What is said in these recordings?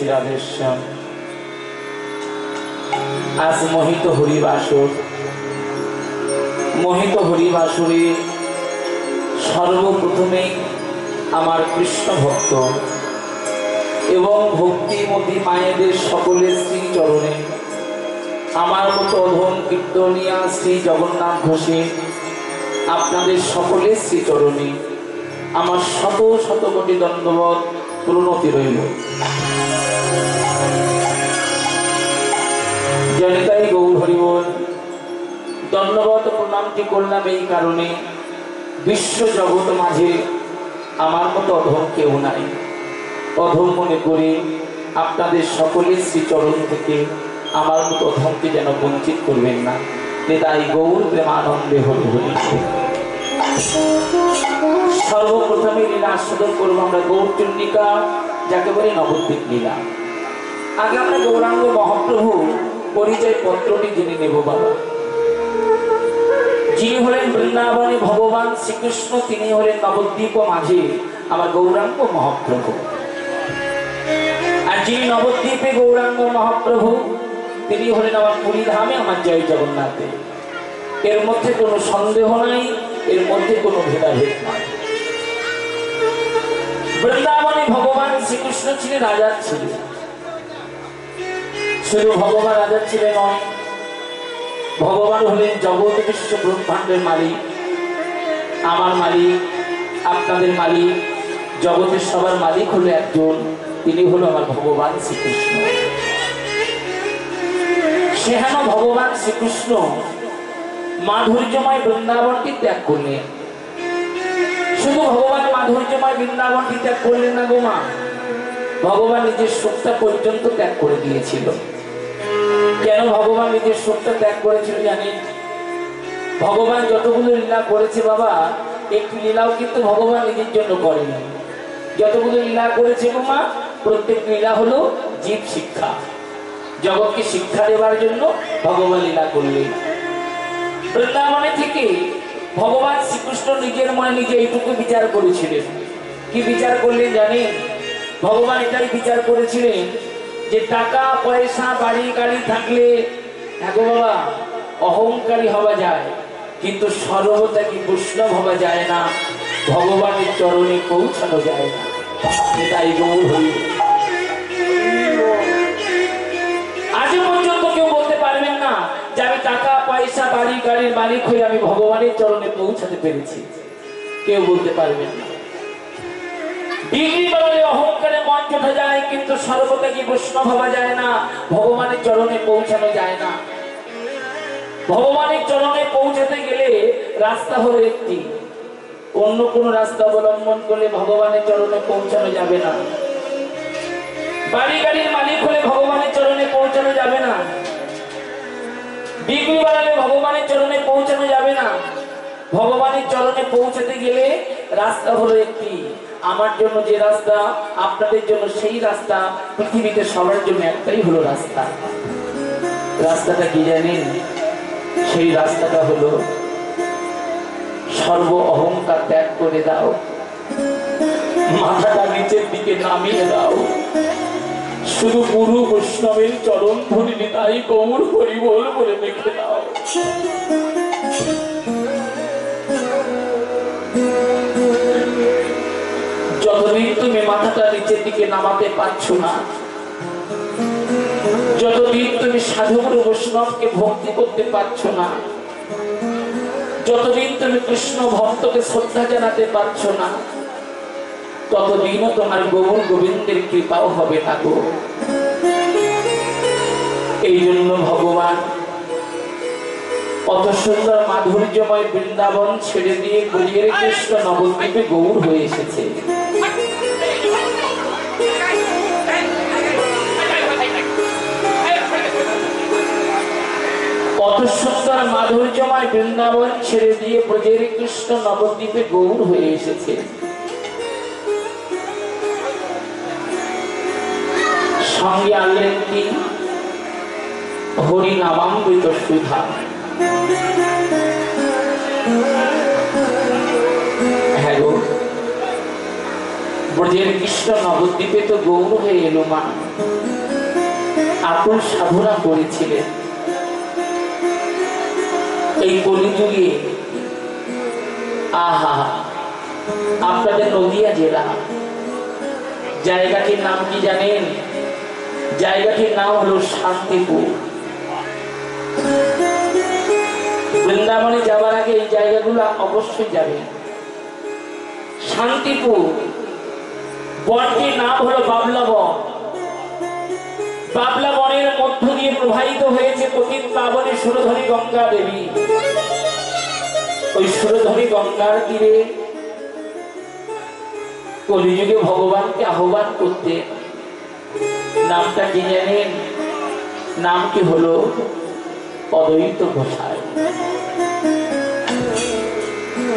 শ্রী রাধেশ্যাম। আজ মোহিত হরিবাসর, মোহিত হরিবাসরে সর্বপ্রথমে আমার কৃষ্ণ ভক্ত এবং ভক্তিমতী মায়েদের সকলের শ্রীচরণে, আমার মতো অধম কীর্তনিয়া শ্রী জগন্নাথ ঘোষে আপনাদের সকলের শ্রীচরণে আমার শত শত কোটি দণ্ডবত প্রণতি রইল। জনিতাই গৌর হরিবল। দণ্ডবত প্রণামটি করলাম এই কারণে, বিশ্ব জগৎ মাঝে আমার মতো অধম কেউ নাই। অধম মনে করে আপনাদের সকলের শ্রীচরণ থেকে আমার মতো অধমকে যেন বঞ্চিত করবেন না। তাই গৌর প্রেমানন্দে হরি হরি। সর্বপ্রথমে লীলা আস্বাদন করবো আমরা গৌর চন্ডিকা, যাকে বলে নবদ্বীপ লীলা। আগে আমরা গৌরাঙ্গ মহাপ্রভু পরিচয় পত্রটি জেনে নেব বাবা। যিনি হলেন বৃন্দাবনে ভগবান শ্রীকৃষ্ণ, তিনি হলেন নবদ্বীপ মাঝে আমার গৌরাঙ্গ মহাপ্রভু। আর যিনি নবদ্বীপে গৌরাঙ্গ মহাপ্রভু, তিনি হলেন আমার পুরী ধামে আমার জয় জগন্নাথে। এর মধ্যে কোনো সন্দেহ নাই, এর মধ্যে কোনো ভেদাভেদ নাই। বৃন্দাবনে ভগবান শ্রীকৃষ্ণ ছিলেন রাজা ছিলেন। শুধু ভগবান রাজা ছিলেন নয়, ভগবান হলেন জগৎ বিশ্ব ব্রহ্মাণ্ডের মালিক, আমার মালিক, আপনাদের মালিক, জগতের সবার মালিক হলো একজন, তিনি হলো আমার ভগবান শ্রীকৃষ্ণ। সেখানে ভগবান শ্রীকৃষ্ণ মাধুর্যময় বৃন্দাবনকে ত্যাগ করলেন। শুধু ভগবান মাধুর্যময় বৃন্দাবনকে ত্যাগ করলেন না গো মা, ভগবান নিজের সুখটা পর্যন্ত ত্যাগ করে দিয়েছিল। কেন ভগবান নিজের সুখটা ত্যাগ করেছিল জানেন? ভগবান যতগুলো লীলা করেছে বাবা, একটি লীলাও কিন্তু ভগবান নিজের জন্য করেনি। যতগুলো লীলা করেছে গো মা, প্রত্যেক লীলা হলো জীব শিক্ষা, জগৎকে শিক্ষা দেওয়ার জন্য ভগবান লীলা করলেন। বৃন্দাবনে থেকে ভগবান শ্রীকৃষ্ণ নিজের মনে নিজে এইটুকু বিচার করেছিলেন। কি বিচার করলেন জানেন? ভগবান এটাই বিচার করেছিলেন যে টাকা পয়সা বাড়ি গাড়ি থাকলে দেখো বাবা অহংকারী হওয়া যায়, কিন্তু সর্বত্যাগী বৈষ্ণব হওয়া যায় না, ভগবানের চরণে পৌঁছানো যায় না। তাই গৌর হরি। আজও পর্যন্ত কেউ বলতে পারবেন না যে আমি টাকা পয়সা বাড়ি গাড়ির মালিক হয়ে আমি ভগবানের চরণে পৌঁছাতে পেরেছি, কেউ বলতে পারবেন না। ডিগ্রি বাড়লে অহংকারে মন চটে যায়, কিন্তু সর্বত্যাগী বৈষ্ণব হওয়া যায় না, ভগবানের চরণে পৌঁছানো যায় না। ভগবানের চরণে পৌঁছাতে গেলে রাস্তা হলো একটি, অন্য কোন রাস্তা অবলম্বন করলে ভগবানের চরণে পৌঁছানো যাবে না। বাড়ি গাড়ির মালিক হলে ভগবানের চরণে পৌঁছানো যাবে না, ডিগ্রি বাড়ালে ভগবানের চরণে পৌঁছানো যাবে না। ভগবানের চরণে পৌঁছাতে গেলে রাস্তা হলো একটি, আমার জন্য যে রাস্তা, আপনাদের জন্য সেই রাস্তা, পৃথিবীতে সবার জন্য একটাই হলো রাস্তা। রাস্তাটা কি জানেন? সেই রাস্তাটা হলো সর্ব অহংকার ত্যাগ করে দাও, মাথাটা নিচের দিকে নামিয়ে দাও, শুধু গুরু বৈষ্ণবের চরণ ধরে তাই গৌর হরিবল বলে মেখে দাও। যতদিন তুমি মাথাটা নিচের দিকে নামাতে পারছো না, যতদিন তুমি সাধুগুরু বৈষ্ণবকে ভক্তি করতে পারছো না, যতদিন তুমি কৃষ্ণ ভক্তকে শ্রদ্ধা জানাতে পারছো না, ততদিনও তোমার গৌর গোবিন্দের কৃপাও হবে না গো। এই জন্য ভগবান অত সুন্দর মাধুর্যময় বৃন্দাবন ছেড়ে দিয়ে গলিয়ে কৃষ্ণ নবদ্বীপে গৌর হয়ে এসেছে। কত সুন্দর মাধুর্যময় বৃন্দাবন ছেড়ে দিয়ে ব্রজের কৃষ্ণ নবদ্বীপে গৌর হয়ে এসেছে। সঙ্গে আনলেন কি? হরি নামামৃত সুধা। ব্রজের কৃষ্ণ নবদ্বীপে তো গৌর হয়ে এলো মা, আকুল সাধনা করেছিলেন। এই কলিযুগে আহা, আপনাদের নদিয়া জেলা, জায়গাটির নাম কি জানেন? জায়গাটির নাম হলো শান্তিপুর। বৃন্দাবনে যাবার আগে এই জায়গাগুলো অবশ্যই যাবেন। শান্তিপুর, বনটির নাম হলো বাবলা বন। বাবলা বনের মধ্য দিয়ে প্রবাহিত হয়েছে পতিত পাবনী সুরধনী গঙ্গা দেবী। ওই সুরধনী গঙ্গার তীরে কলিযুগে ভগবানকে আহ্বান করতে, নামটা কি জানেন? নামটি হলো অদ্বৈত গোসাই।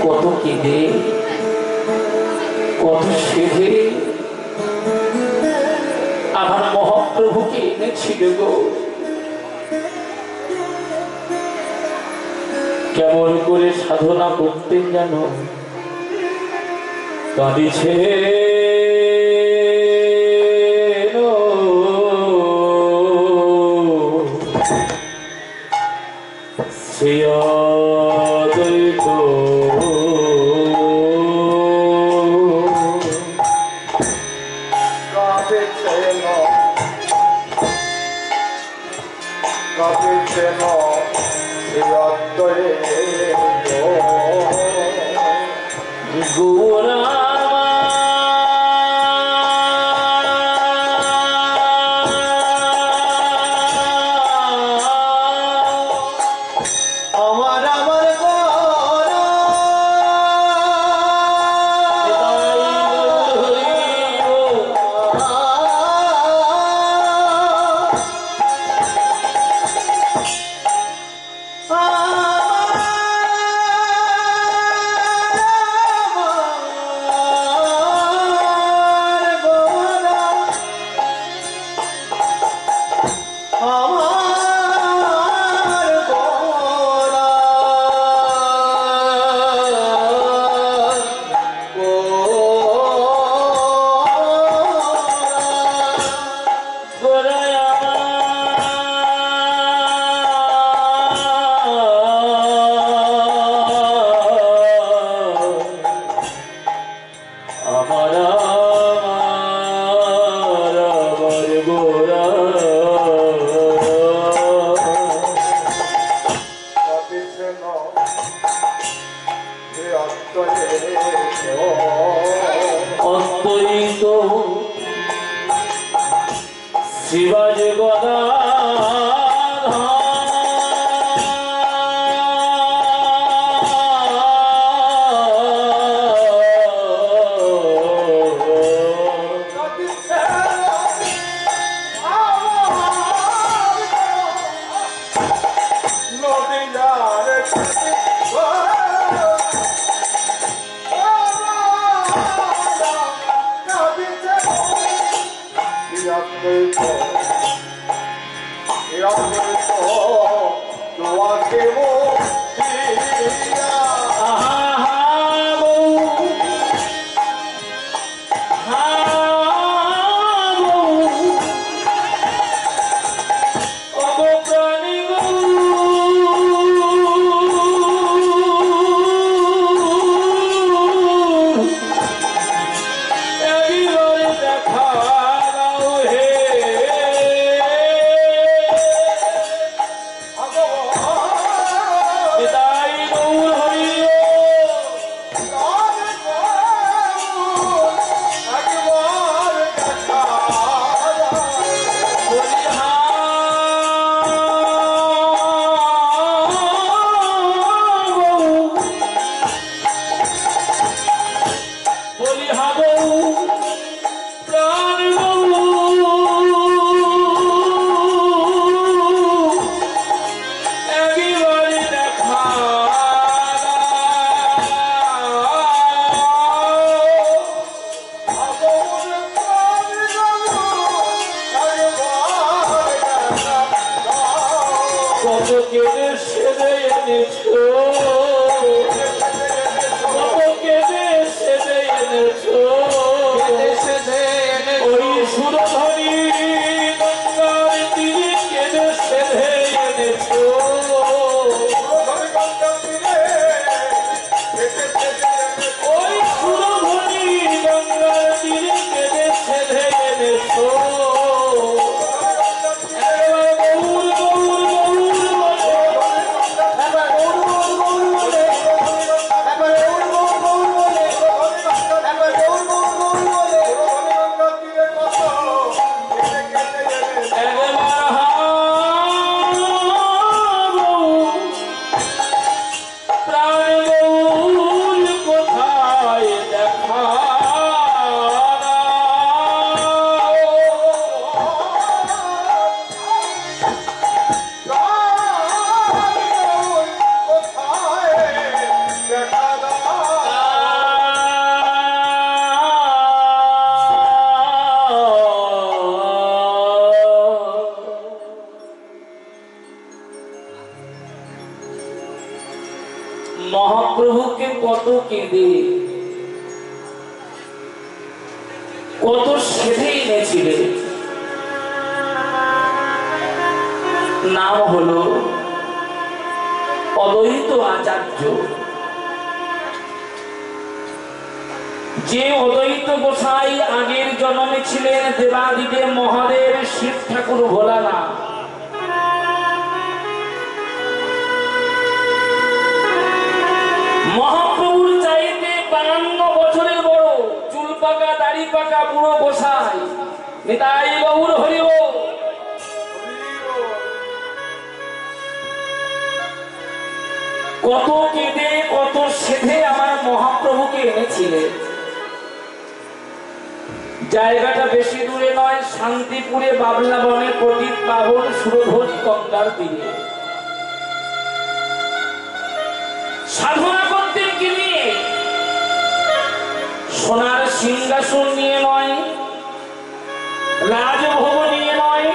কত কেঁদে, কত সেধে আমার মহাপ্রভুকে এনেছিল গো। কেমন করে সাধনা করতেন জানো? কাঁদিছে শ্রী অদ্বৈত শিবাজি গদা মহাপ্রভুকে কত কেঁদে কত সেধে এনেছিলেন। নাম হলো অদ্বৈত আচার্য। যে অদ্বৈত গোসাই আগের জন্মে ছিলেন দেবাদিদেব মহাদেব শিব ঠাকুর ভোলানাথ, মহাপ্রভুর চাইতে 52 বছরের বড়, চুল পাকা দাড়ি পাকা বুড়ো গোসাই নিতাই গৌর হরি বল। কত কেঁদে কত সেধে আমার মহাপ্রভুকে এনেছিলেন। জায়গাটা বেশি দূরে নয়, শান্তিপুরে বাবলা বনে পতিত পাবন সুরধনী গঙ্গার তীরে সাধনা করতেন। কি নিয়ে? সোনার সিংহাসন নিয়ে নয়, রাজভোগ নিয়ে নয়,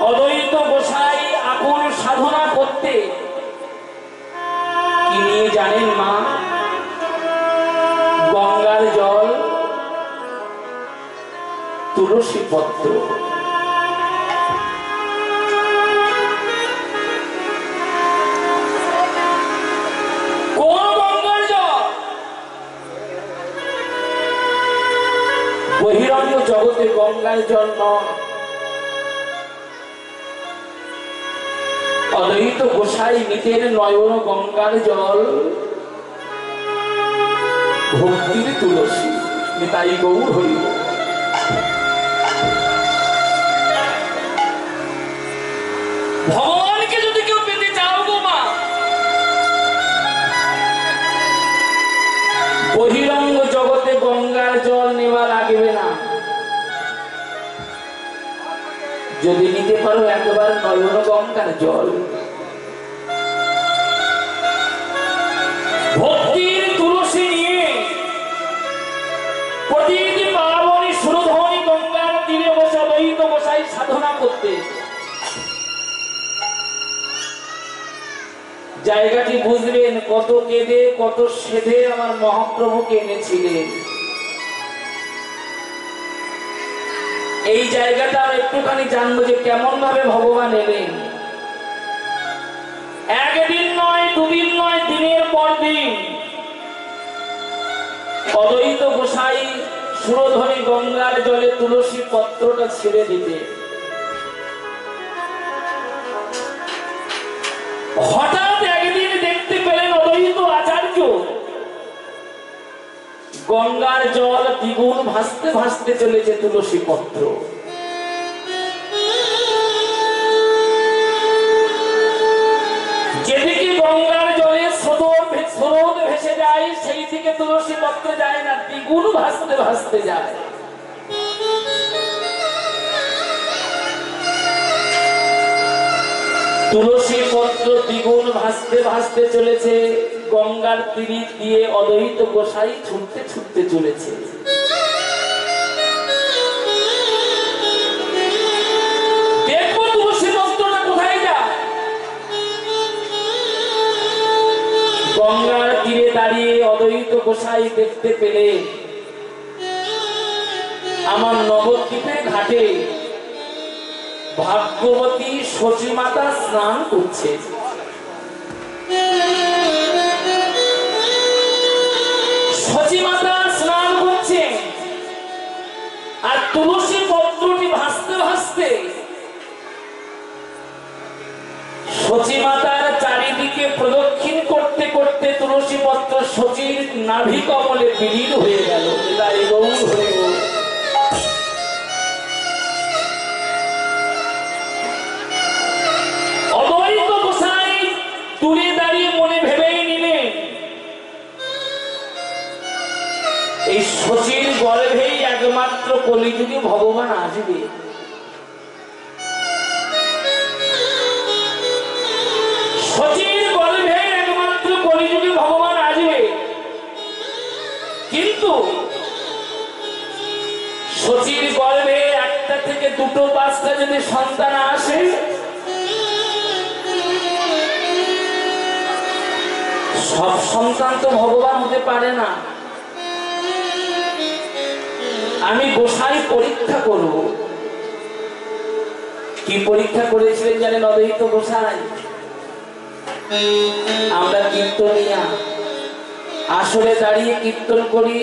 অদ্বৈত গোসাই আকুল সাধনা করতে কি নিয়ে জানেন মা? গঙ্গার জল, তুলসী পত্র। কোন গঙ্গার জল? বহিরঙ্গ জগতে গঙ্গার জল নয়। অদ্বৈত গোসাই নিতেন নয়ন গঙ্গার জল, ভক্তির তুলসী নিতাই গৌর হরি বল। ভগবানকে যদি কেউ পেতে চাও গো মা, বহিরঙ্গ জগতে গঙ্গার জল নেওয়া লাগবে না। যদি নিতে পারো একবার নয়ন গঙ্গার জল, ভক্তির তুলসী নিয়ে প্রতিদিন পাবনী সুরধনী গঙ্গার তীরে বসে অদ্বৈত গোসাই সাধনা করতে। জায়গাটি বুঝলেন? কত কেঁদে কত সেধে আমার মহাপ্রভুকে এনেছিলেন। এই জায়গাটা একটুখানি জানবো যে কেমন ভাবে ভগবান এলেন। একদিন নয়, দুদিন নয়, দিনের পর দিন অদ্বৈত গোসাই সুরধনী গঙ্গার জলে তুলসী পত্রটা ছেড়ে দিতে, হঠাৎ একদিন দেখতে পেলেন অদ্বৈত আচার্য গঙ্গার জল দ্বিগুণ ভাসতে ভাসতে চলেছে তুলসী পত্র। যেদিকে গঙ্গার জলে স্রোত ভেসে যায় সেই দিকে তুলসী পত্র যায় না, দ্বিগুণ ভাসতে ভাসতে যায়। তুলসী পত্র দ্বিগুণ ভাসতে ভাসতে চলেছে, গঙ্গার তীর দিয়ে অদ্বৈত গোসাই ছুটতে ছুটতে চলেছে। দেখবো তুলসী পত্রটা কোথায় যায়। গঙ্গার তীরে দাঁড়িয়ে অদ্বৈত গোসাই দেখতে পেলে আমার নবদ্বীপের ঘাটে ভাগ্যবতী শচী মাতা স্নান করছে। শচী মাতা স্নান করছে আর তুলসী পত্রটি ভাসতে ভাসতে শচী মাতার চারিদিকে প্রদক্ষিণ করতে করতে তুলসী পত্র শচীর নাভি কমলে বিলীন হয়ে গেল। তাই গৌর হয়ে গেল। অদ্বৈত গোসাই দূরে দাঁড়িয়ে মনে ভেবেই নিলেন এই শচীর গর্ভেই একমাত্র কলিযুগে ভগবান আসবে। শচীর গর্ভে একমাত্র কলিযুগে ভগবান আসবে। কিন্তু শচীর গর্ভে একটা থেকে দুটো পাঁচটা যদি সন্তান আসে সব সন্তান তো ভগবান হতে পারে না। আমি গোসাই পরীক্ষা করব। কি পরীক্ষা করেছিলেন জানেন অদ্বৈত গোসাই? আমরা কীর্তনিয়া আসলে দাঁড়িয়ে কীর্তন করি,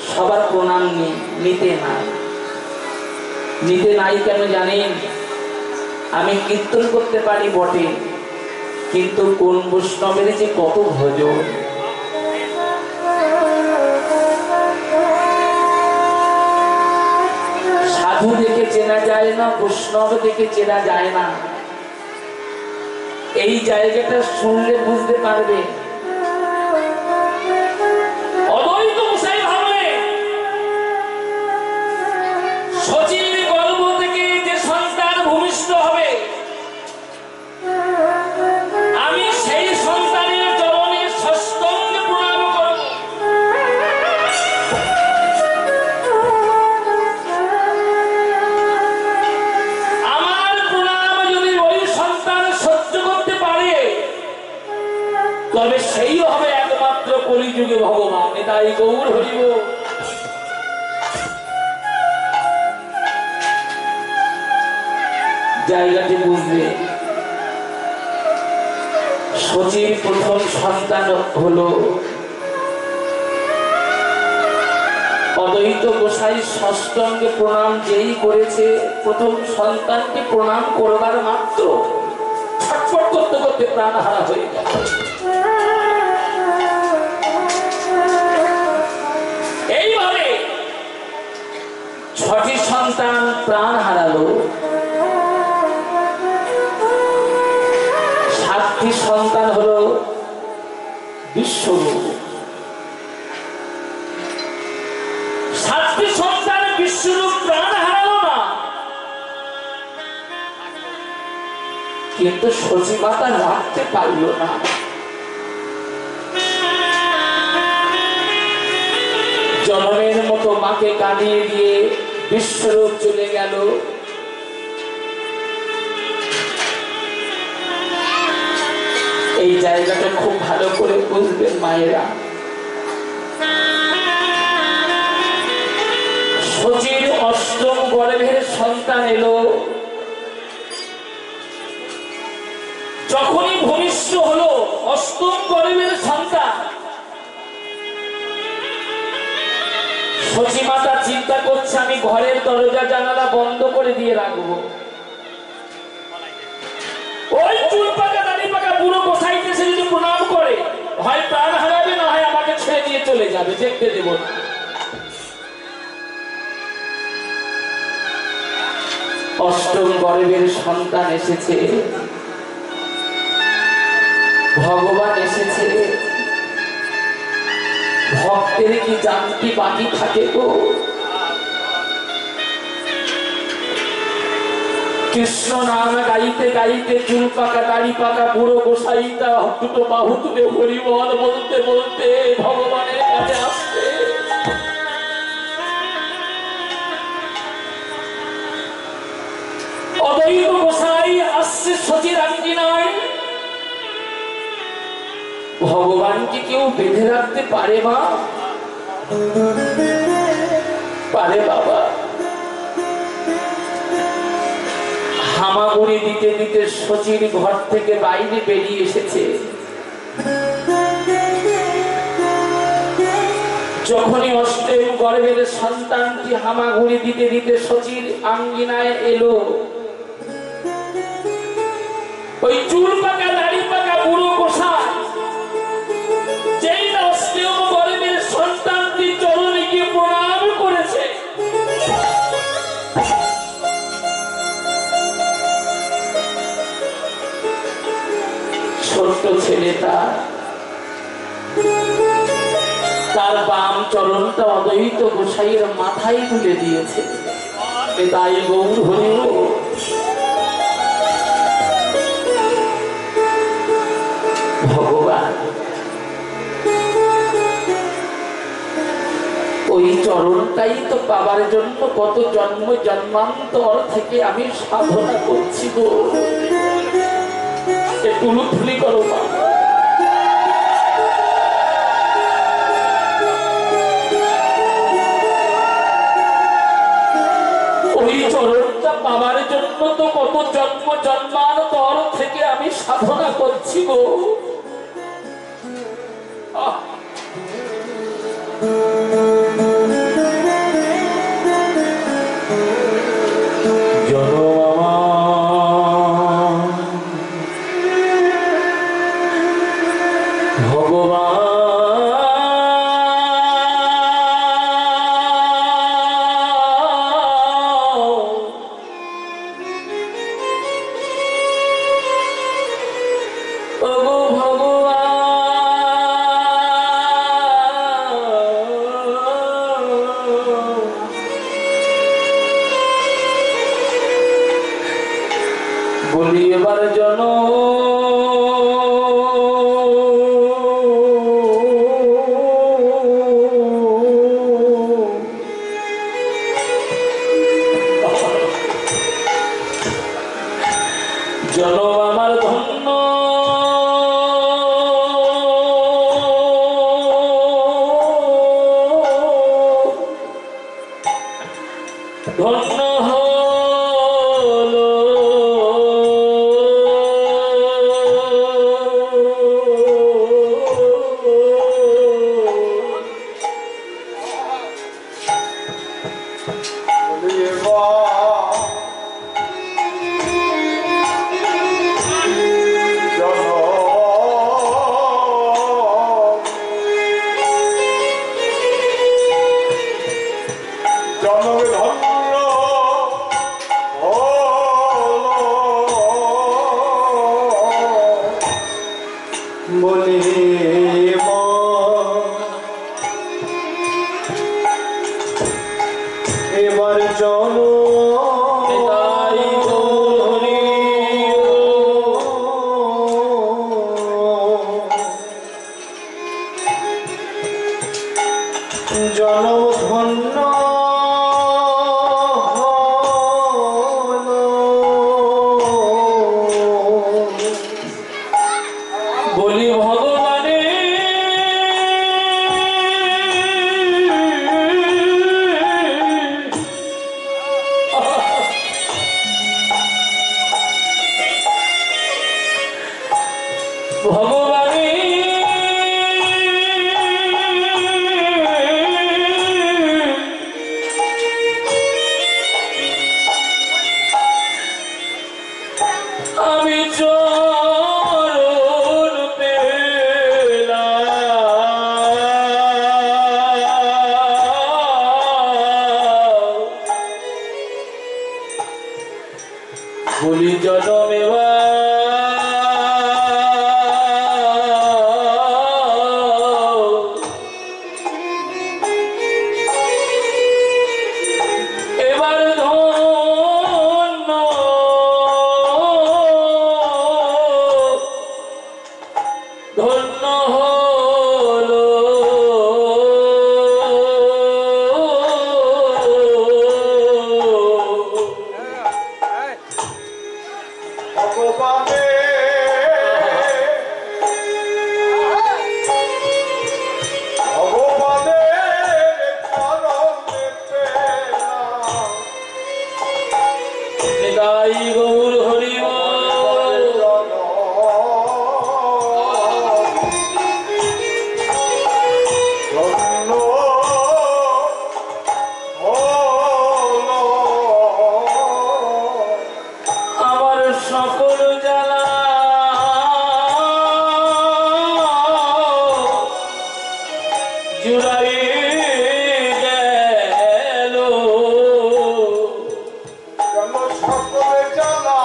সবার প্রণাম নিতে নাই কেন জানেন? আমি কীর্তন করতে পারি বটে, কিন্তু কোন বৈষ্ণবের যে কত ভজন। সাধু দেখে চেনা যায় না, বৈষ্ণব দেখে চেনা যায় না। এই জায়গাটা শুনলে বুঝতে পারবে। অদ্বৈত গোসাই ভাবলেন শচীর গর্ভ থেকে যে সন্তান ভূমিষ্ঠ হবে, আমি সেই সন্তানের চরণে সাষ্টাঙ্গে প্রণাম করব। আমার প্রণাম যদি ওই সন্তান সহ্য করতে পারে, তবে সেই হবে একমাত্র কলিযুগে ভগবান। এটাই গৌর হরিব। জায়গাটি বুঝবে। শচীর প্রথম সন্তান হলো অদ্বৈত গোসাই সাষ্টাঙ্গে প্রণাম যেই করেছে, প্রথম সন্তানকে প্রণাম করবার মাত্র ছটফট করতে করতে প্রাণহারা হয়ে গেল। এইভাবে 6টি সন্তান প্রাণ হারালো। 7টি সন্তান হলো বিশ্বরূপ। 7টি সন্তান বিশ্বরূপ প্রাণ হারালো না, কিন্তু শচী মাতা রাখতে পারল না। জনমের মতো মাকে কাঁদিয়ে দিয়ে বিশ্বরূপ চলে গেল। এই জায়গাটা খুব ভালো করে বুঝবেন মায়েরা। শচীর 8ম গর্ভের সন্তান এলো। যখনই ভূমিষ্ঠ হলো 8ম গর্ভের সন্তান, শচী মাতা চিন্তা করছে আমি ঘরের দরজা জানালা বন্ধ করে দিয়ে রাখবো। ওই চুল পাকা দাড়ি পাকা বুড়ো গোসাইকে সে যদি প্রণাম করে, হয় প্রাণ হারাবে, না হয় আমাকে ছেড়ে দিয়ে চলে যাবে, দেখতে দেব না। অষ্টম গর্ভের সন্তান এসেছে, ভগবান এসেছে। ভক্তের কি জানতি বাকি থাকে গো? কৃষ্ণ নাম গাইতে গাইতে চুল পাকা দাড়ি পাকা বুড়ো গোসাইটা দুটো বাহু তুলে হরি বল বলতে বলতে ভগবানের কাছে আসছে। অদ্বৈত গোসাই আসছে শচীর আঙ্গিনায়। ভগবানকে কেউ বেঁধে রাখতে পারে মা? পারে বাবা? হামাগুড়ি দিতে দিতে শচীর ঘর থেকে বাইরে বেরিয়ে এসেছে। যখনই 8ম গর্ভের সন্তানটি হামাগুড়ি দিতে দিতে শচীর আঙ্গিনায় এলো, ওই চুল পাকা দাড়ি পাকা বুড়ো গোসাই যেই 8ম গর্ভের সন্তানটি চরণে গিয়ে প্রণাম করেছে, ছোট্ট ছেলেটা তার বাম চরণটা অদ্বৈত গোসাইয়ের মাথায় তুলে দিয়েছে। তাই গৌর হরিব। ভগবান ওই চরণটাই তো পাবার জন্য কত জন্ম জন্মান্তর থেকে আমি সাধনা করছি গো। একটু লুটফুলি করো মা। আমার জন্য তো কত জন্ম জন্মান্তর থেকে আমি সাধনা করছি গো। বলি এবার জন আমার ধন্য ধন্য এবার চলো জনম ধন্য বলি ভগবানে ভগবানে আমি চরণ পেলাম বলি জনমে এবার ধন্য ধন্য হলো ভগবানে ভগবানের চরণে পেলাম নিতাই গৌর হরি বল। ধন্য হলো আমার সকল জ্বালা জুড়াই গেল সকলে জ্বালা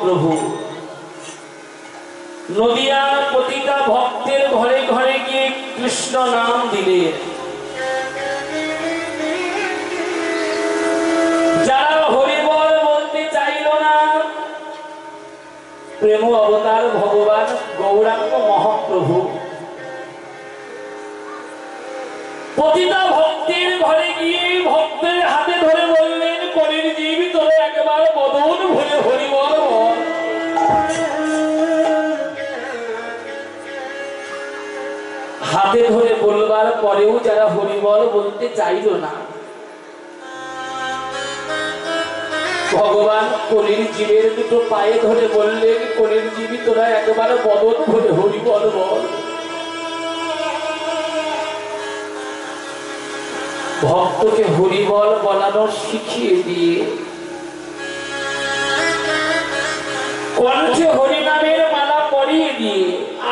মহাপ্রভু নদিয়ার প্রতিটা ভক্তের ঘরে ঘরে গিয়ে কৃষ্ণ নাম দিলেন। যারা হরিবল বলতে চাইল না, প্রেম অবতার ভগবান গৌরাঙ্গ মহাপ্রভু প্রতিটা ভক্তের ঘরে গিয়ে ভক্তের হাতে ধরে বললেন, কলির জীব তোরে একবার বদন ভুলে হরিবল বল। হাতে ধরে বলবার পরেও যারা হরিবল বলতে চাইল না, ভগবান কলির জীবের দুটো পায়ে ধরে বললেন, কলির জীবী তোরা একবার বদন ভরে হরিবল বল। ভক্তকে হরিবল বলানো শিখিয়ে দিয়ে কণ্ঠে হরিনামের মালা পরিয়ে দিয়ে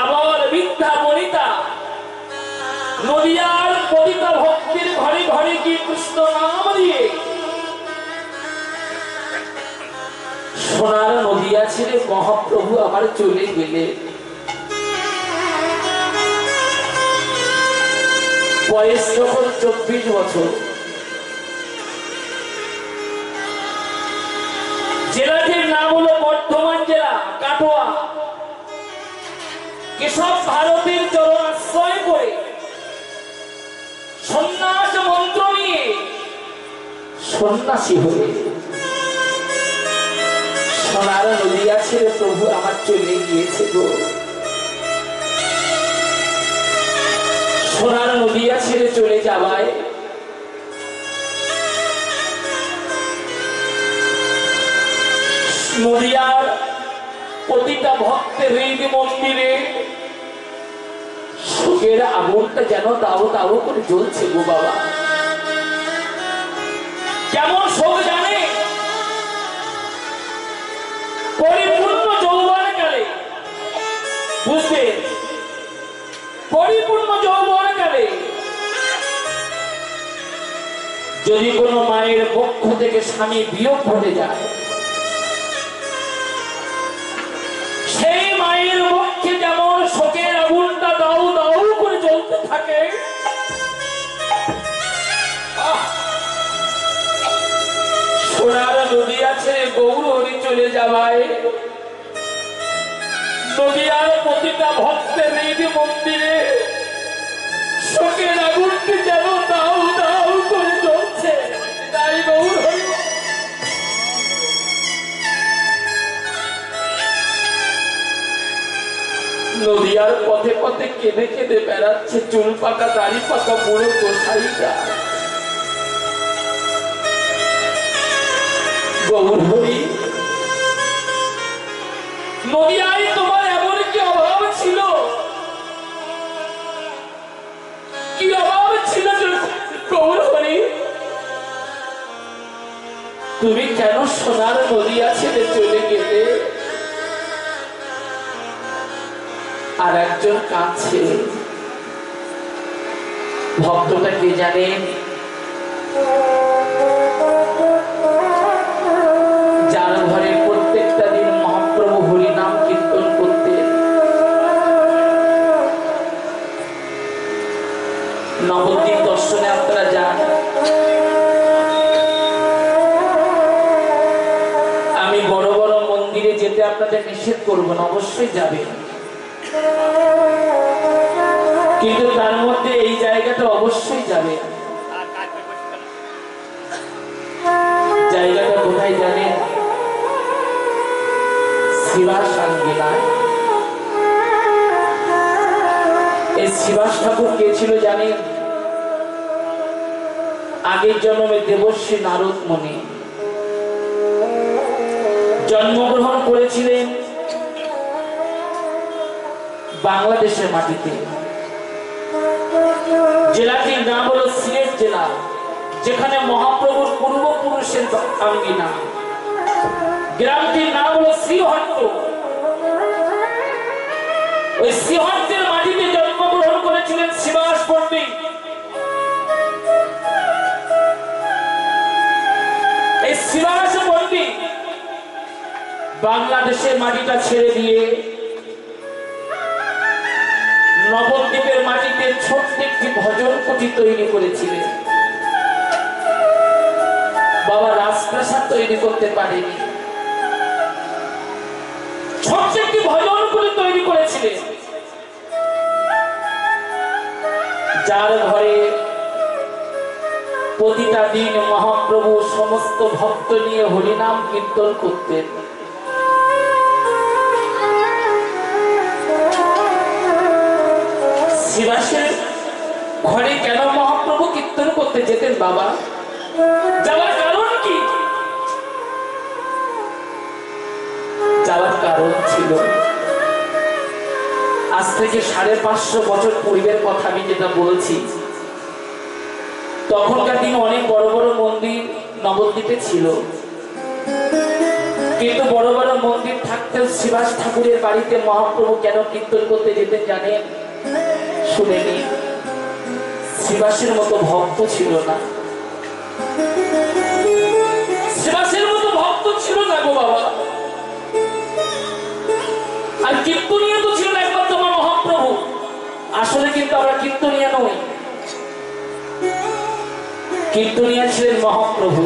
আবার বিদ্যা বনিতা নদিয়ার প্রতিটা ভক্তের ঘরে ঘরে গিয়ে কৃষ্ণ নাম দিয়ে সোনার নদিয়া ছেড়ে মহাপ্রভু আবার চলে গেলে। বয়স যখন 24 বছর, জেলাটির নাম হলো বর্ধমান জেলা কাটোয়া। কেশব ভারতের চরণ আশ্রয় করে সন্ন্যাস মন্ত্র নিয়ে সন্ন্যাসী হয়ে সোনার নদিয়া ছেড়ে প্রভু আমার চলে গিয়েছে গো। সোনার নদিয়া ছেড়ে চলে যাওয়ায় নদিয়ার প্রতিটা ভক্তের হৃদ মন্দিরে শোকের আগুনটা যেন তাও তাও করে জ্বলছে গো বাবা। কেমন শোক জানে? পরিপূর্ণ যৌবনকালে বুঝবে, পরিপূর্ণ যৌবনকালে যদি কোনো মায়ের পক্ষ থেকে স্বামী বিয়োগ ঘটে যায়, সেই মায়ের পক্ষে যেমন শোকের আগুনটা দাউ দাউ করে জ্বলতে থাকে, সোনার নদিয়া ছেড়ে গৌর হরি চলে যাওয়ায় নদিয়ার প্রতিটা ভক্তের হৃদ মন্দিরে শোকের আগুনটি যেন দাউ দাউ করে জ্বলছে। তাই গৌর হরি নদিয়ার পথে পথে কেঁদে কেঁদে বেড়াচ্ছে চুল পাকা দাড়ি পাকা বুড়ো গোসাইটা। গৌর হরি, নদিয়ায় তোমার এমন কি অভাব ছিল? কি অভাব ছিল গৌর হরি? তুমি কেন সোনার নদিয়া ছেড়ে চলে গেলে? আর একজন কাঁদছে। ভক্তটা কে জানেন? যার ঘরে প্রত্যেকটা দিন মহাপ্রভু হরি নাম কীর্তন করতেন। নবদ্বীপ দর্শনে আপনারা যান, আমি বড় বড় মন্দিরে যেতে আপনাদের নিষেধ করব না, অবশ্যই যাবেন, কিন্তু তার মধ্যে এই জায়গাটা অবশ্যই যাবে। জায়গাটা কোথায় জানেন? শিবাস আঙ্গিনায়। এই শিবাস ঠাকুর কে ছিল জানেন? আগের জন্মে দেবশ্রী নারদ মুনি জন্মগ্রহণ করেছিলেন বাংলাদেশের মাটিতে। জেলাটির নাম হলো সিলেট জেলা, যেখানে মহাপ্রভুর পূর্বপুরুষের আঙ্গিনা। গ্রামটির নাম হলো শ্রীহট্ট। ওই শ্রীহট্টের মাটিতে জন্মগ্রহণ করেছিলেন শিবাস পণ্ডিত। এই শিবাস পণ্ডিত বাংলাদেশের মাটিটা ছেড়ে দিয়ে নবদ্বীপের মাটিতে ছোট্ট একটি ভজন কুটি তৈরি করেছিলেন। বাবা রাজপ্রাসাদ তৈরি করতে পারেনি, ছোট্ট একটি ভজন কুটি তৈরি করেছিলেন, যার ঘরে প্রতিটা দিন মহাপ্রভু সমস্ত ভক্ত নিয়ে হরিনাম কীর্তন করতেন। শিবাসের ঘরে কেন মহাপ্রভু কীর্তন করতে যেতেন বাবা? যাওয়ার কারণ কি? যাওয়ার কারণ ছিল, আজ থেকে 550 বছর পূর্বের কথা আমি যেটা বলছি, তখনকার দিনে অনেক বড় বড় মন্দির নবদ্বীপে ছিল, কিন্তু বড় বড় মন্দির থাকতেও শিবাস ঠাকুরের বাড়িতে মহাপ্রভু কেন কীর্তন করতে যেতেন জানেন? শুনেনি, শিবাসের মতো ভক্ত ছিল না, শিবাসের মতো ভক্ত ছিল না গো বাবা। আর কীর্তনীয় তো ছিল না একমাত্র আমার মহাপ্রভু। আসলে কিন্তু আমরা কীর্তনীয় নই, কীর্তনীয় ছিলেন মহাপ্রভু।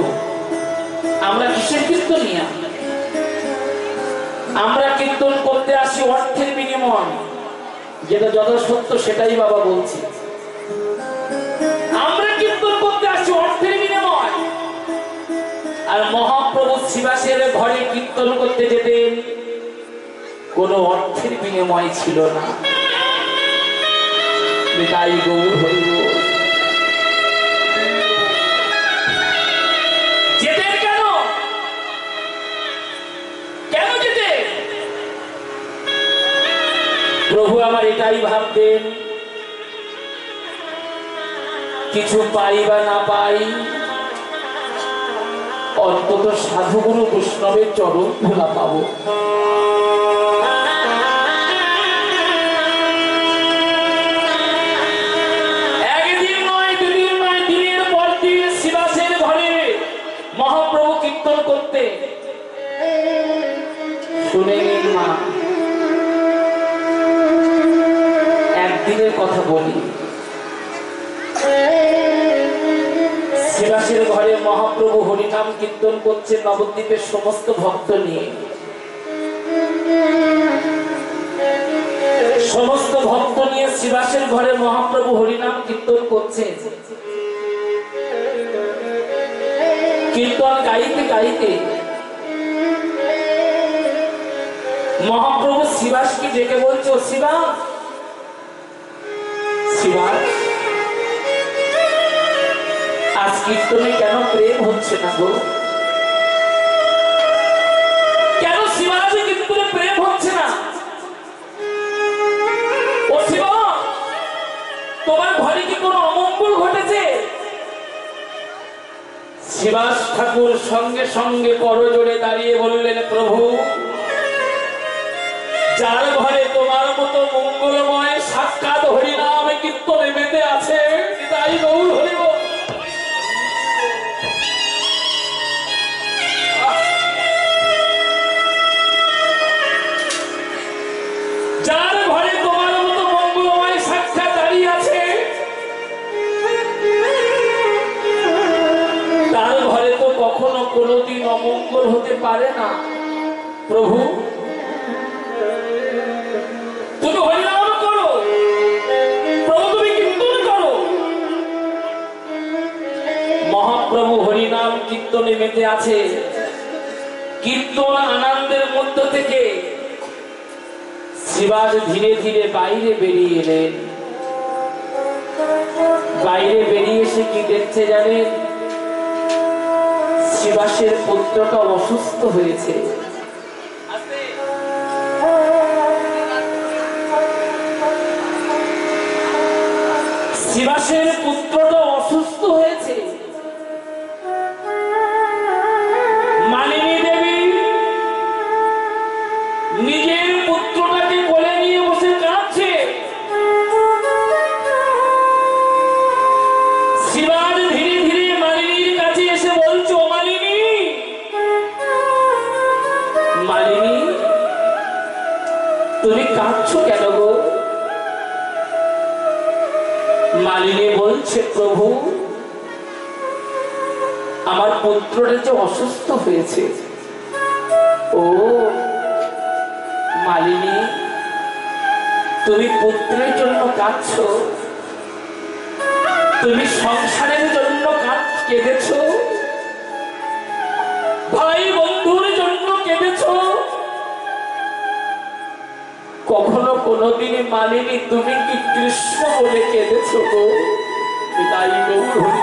আমরা কিসের কীর্তনীয়? আমরা কীর্তন করতে আসি অর্থের বিনিময়, যেটা যথাসত্য সেটাই বাবা বলছি। আমরা কীর্তন করতে আসি অর্থের বিনিময়, আর মহাপ্রভু শিবাসের ঘরে কীর্তন করতে যেতেন, কোনো অর্থের বিনিময় ছিল না। তাই গৌর হইব যেতেন কেন? কেন যেতেন? প্রভু আমার এটাই ভাবতেন, কিছু পাই বা না পাই, অন্তত সাধুগুরু বৈষ্ণবের চরণ ধুলা পাবো। একদিন নয়, দুদিন নয়, দিনের পর দিন শিবাসের ঘরে মহাপ্রভু কীর্তন করতে। শুনে নিন মা, একদিনের কথা বলি, শিবাসের ঘরে মহাপ্রভু হরিনাম কীর্তন করছে নবদ্বীপের সমস্ত ভক্ত নিয়ে। সমস্ত ভক্ত নিয়ে শিবাসের ঘরে মহাপ্রভু হরিনাম কীর্তন করছে। কীর্তন গাইতে গাইতে মহাপ্রভু শিবাসকে ডেকে বলছে, ও শিবাস, শিবাস, আজ কীর্তনে কেন প্রেম হচ্ছে না গো? কেন শিবাসে কীর্তনে প্রেম হচ্ছে না? ও শিবা, তোমার ঘরে কি কোনো অমঙ্গল ঘটেছে? শিবাস ঠাকুর সঙ্গে সঙ্গে করজোড়ে দাঁড়িয়ে বললেন, প্রভু, যার ঘরে তোমার মতো মঙ্গলময় সাক্ষাৎ হরিনাম কীর্তনে মেতে আছে, তাই গৌর হরিব। যার ঘরে তোমার মতো মঙ্গলময় সাক্ষাৎ দাঁড়িয়ে আছে, তার ঘরে তো কখনো কোনোদিন অমঙ্গল হতে পারে না। প্রভু, তুমি হরিনাম করো, প্রভু তুমি কীর্তন করো। মহাপ্রভু হরিনাম কীর্তনে মেতে আছে। কীর্তন আনন্দের মধ্য থেকে শিবাস ধীরে ধীরে বাইরে বেরিয়ে এলেন। বাইরে বেরিয়ে এসে কি দেখছে জানেন? শিবাসের পুত্রটা অসুস্থ হয়েছে। শিবাসের পুত্রটা অসুস্থ হয়েছে। মালিনী দেবী নিজের পুত্রটাকে কোলে নিয়ে বসে কাঁদছে। শিবাস ধীরে ধীরে মালিনীর কাছে এসে বলছে, ও মালিনী, মালিনী, কাঁদছো কেন গো? মালিনী বলছে, প্রভু আমার পুত্রটা যে অসুস্থ হয়েছে। ও মালিনী, তুমি পুত্রের জন্য কাঁদছো, তুমি সংসারের জন্য কেঁদেছো, ভাই বন্ধুর জন্য কেঁদেছো, কখনো কোনোদিনই মালিনী তুমি কি কৃষ্ণ বলে কেঁদেছো গো? তাই গৌর হরি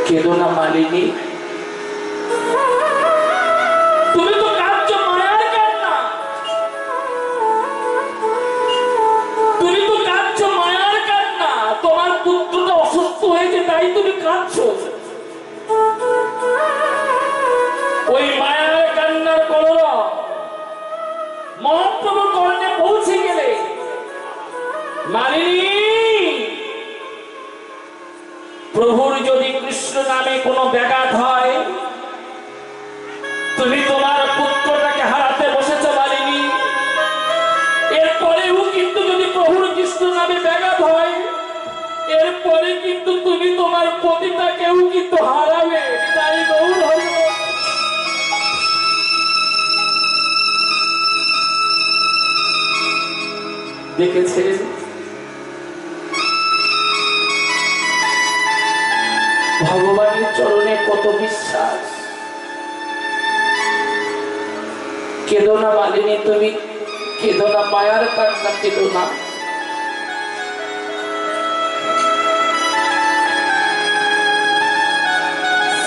কেঁদো না মালিনী, তুমি তো কাঁদছো মায়ার কান্না, তুমি তো কাঁদছো মায়ার কান্না, তোমার পুত্রটা অসুস্থ হয়েছে তাই তুমি কাঁদছো। ওই মায়ার কান্নার কলরব মহাপ্রভুর কর্ণে পৌঁছে গেলে মালিনী, প্রভুর যদি কৃষ্ণ নামে কোনো ব্যাঘাত হয়, তুমি তোমার পুত্রটাকে হারাতে বসেছ মালিনী, এরপরেও কিন্তু যদি প্রভুর কৃষ্ণ নামে ব্যাঘাত হয়, এরপরে কিন্তু তুমি তোমার পতিতাকেও কিন্তু হারাবে। তাই গৌর হরি দেখেছেন ভগবানের চরণে কত বিশ্বাস। কেঁদো না মালিনী, তুমি কেঁদো না, মায়ার কান্না কেঁদো না।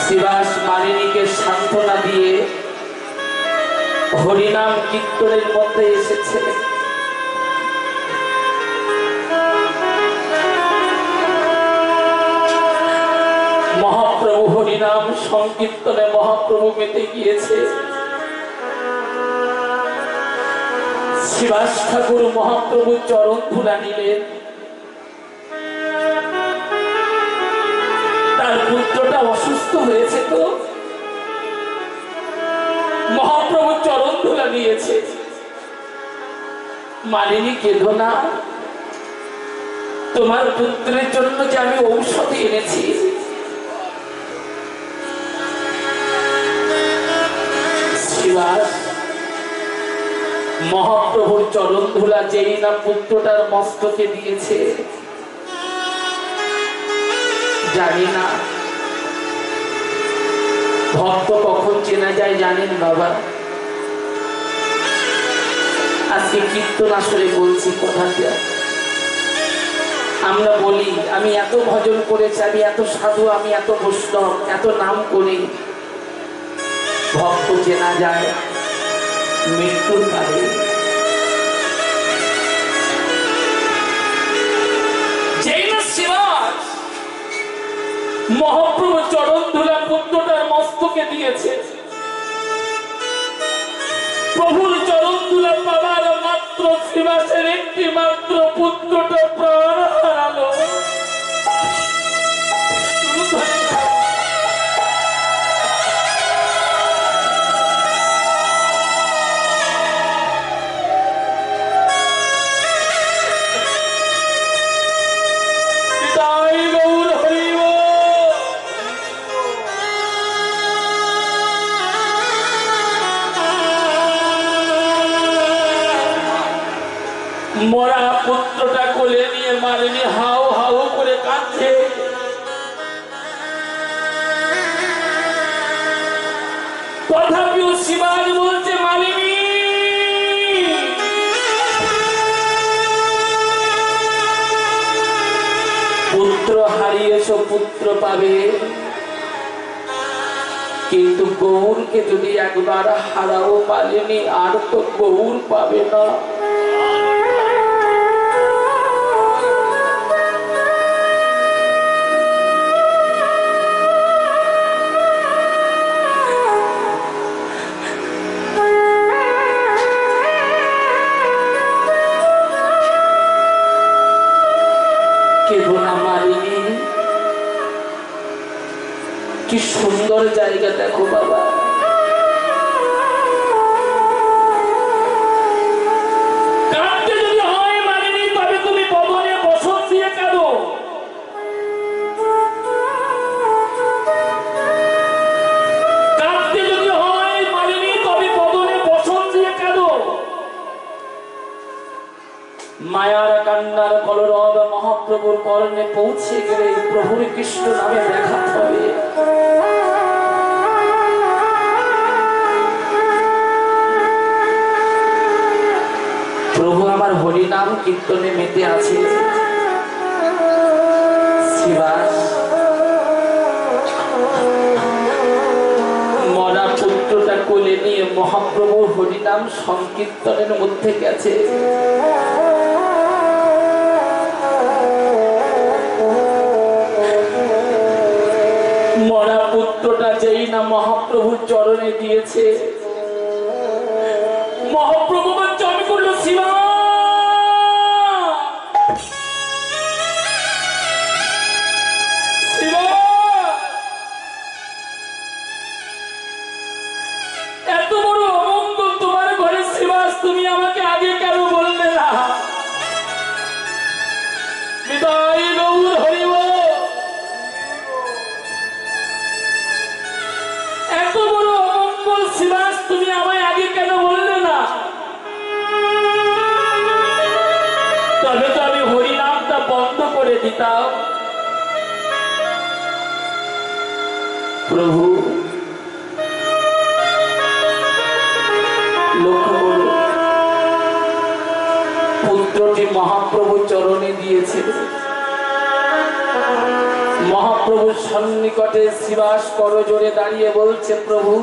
শ্রীবাস মালিনীকে সান্ত্বনা দিয়ে হরিনাম কীর্তনের মধ্যে এসেছে। মহাপ্রভু হরিনাম সংকীর্তনে মহাপ্রভু মেতে গিয়েছে। শ্রীবাস ঠাকুর মহাপ্রভু চরণ ধুলা নিলেন, তার পুত্রটা অসুস্থ হয়েছে তো মহাপ্রভু চরণ ধুলা নিয়েছে। মালিনী কেঁদো না, তোমার পুত্রের জন্য যে আমি ঔষধ এনেছি। শ্রীবাস মহাপ্রভুর চরণ ধুলা যেই না পুত্রটার মস্তকে দিয়েছে, জানি না ভক্ত কখন চেনা যায় জানেন বাবা? আজকে কীর্তন আসলে বলছি কথাটা, আমরা বলি আমি এত ভজন করেছি, আমি এত সাধু, আমি এত বৈষ্ণব, এত নাম করি। ভক্ত চেনা যায় মৃত্যুর কালে। যেই না শ্রীবাস মহাপ্রভু চরণ ধুলা পুত্রটার মস্তকে দিয়েছে, প্রভুর চরণ ধুলা পাবার মাত্র শ্রীবাসের একটি মাত্র পুত্রটা প্রাণ হারালো। মরা পুত্রটা কোলে নিয়ে মালিনী হাউ হাউ করে কাঁদছে। তথাপিও শিবাজ বলছে, মালিনী পুত্র হারিয়েছ, পুত্র পাবে, কিন্তু গৌরকে যদি একবার হারাও মালিনী, আর তো গৌর পাবে না। কি সুন্দর জায়গা দেখো বাবা। কাঁদতে যদি হয় মানিনি, তবে তুমি বদনে বসন দিয়ে কাঁদো। কাঁদতে যদি হয় মানিনি, তবে বদনে বসন দিয়ে কাঁদো। মায়ার কান্নার কলরব মহাপ্রভুর কর্ণে পৌঁছে গেলে প্রভুর কৃষ্ণ নামে দেখা হবে। প্রভু আমার হরি নাম কীর্তনে মেতে আছে। শ্রীবাস মরা পুত্রটা কোলে নিয়ে মহাপ্রভু হরিনাম সংকীর্তনের মধ্যে গেছে। মরা পুত্রটা যেই না মহাপ্রভুর চরণে দিয়েছে, মহাপ্রভু চরণ করল শিবা। এত বড় অমঙ্গল তোমার ঘরে শিবাস, তুমি আমাকে আগে কেন বললে না? বিদায় গৌর হরিব। এত বড় অমঙ্গল শিবাস, তুমি আমায় আগে কেন বললে না? তবে তো আমি হরিনামটা বন্ধ করে দিতাম। প্রভু লক্ষ্য করুন, পুত্রটি মহাপ্রভু চরণে দিয়েছে। মহাপ্রভুর সন্নিকটে শিবাস করজোড়ে দাঁড়িয়ে বলছে, প্রভু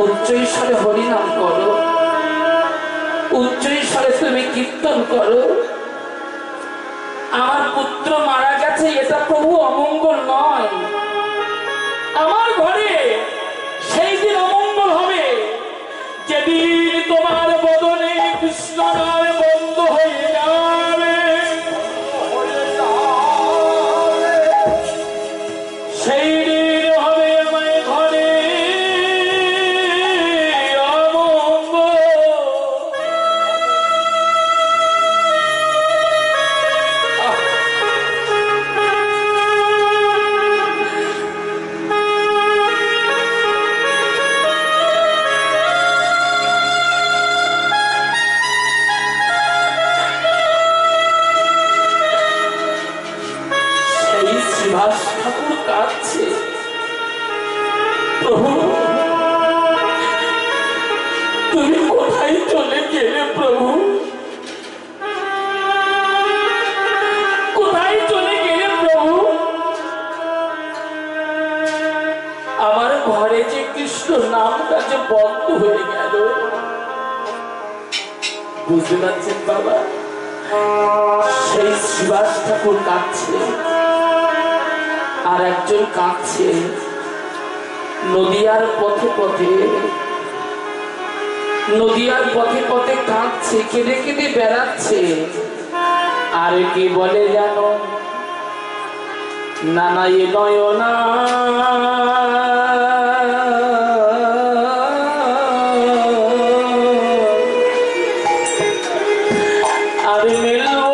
উচ্চৈস্বরে হরিনাম করো, উচ্চৈস্বরে তুমি কীর্তন করো। আমার পুত্র মারা গেছে, এটা প্রভু অমঙ্গল নয়। আমার ঘরে সেই দিন অমঙ্গল হবে যেদিন তোমার বদনে কৃষ্ণ নাম বন্ধ হয়ে যাবে। সেই দিন হবে আমার ঘরে অমঙ্গল। ঠাকুর কাঁদছে, প্রভু তুমি কোথায় চলে গেলে? প্রভু কোথায় চলে গেলে? প্রভু আমার ঘরে যে কৃষ্ণ নামটা যে বন্ধ হয়ে গেল। বুঝতে পারছেন বাবা? সেই শিবাস ঠাকুর কাঁদছে, আর একজন কাঁদছে নদিয়ার পথে পথে। নদিয়ার পথে পথে কাঁদছে, কেঁদে কেঁদে বেড়াচ্ছে। আর কি বলে জানো? নানাই নয়না আর মিলবো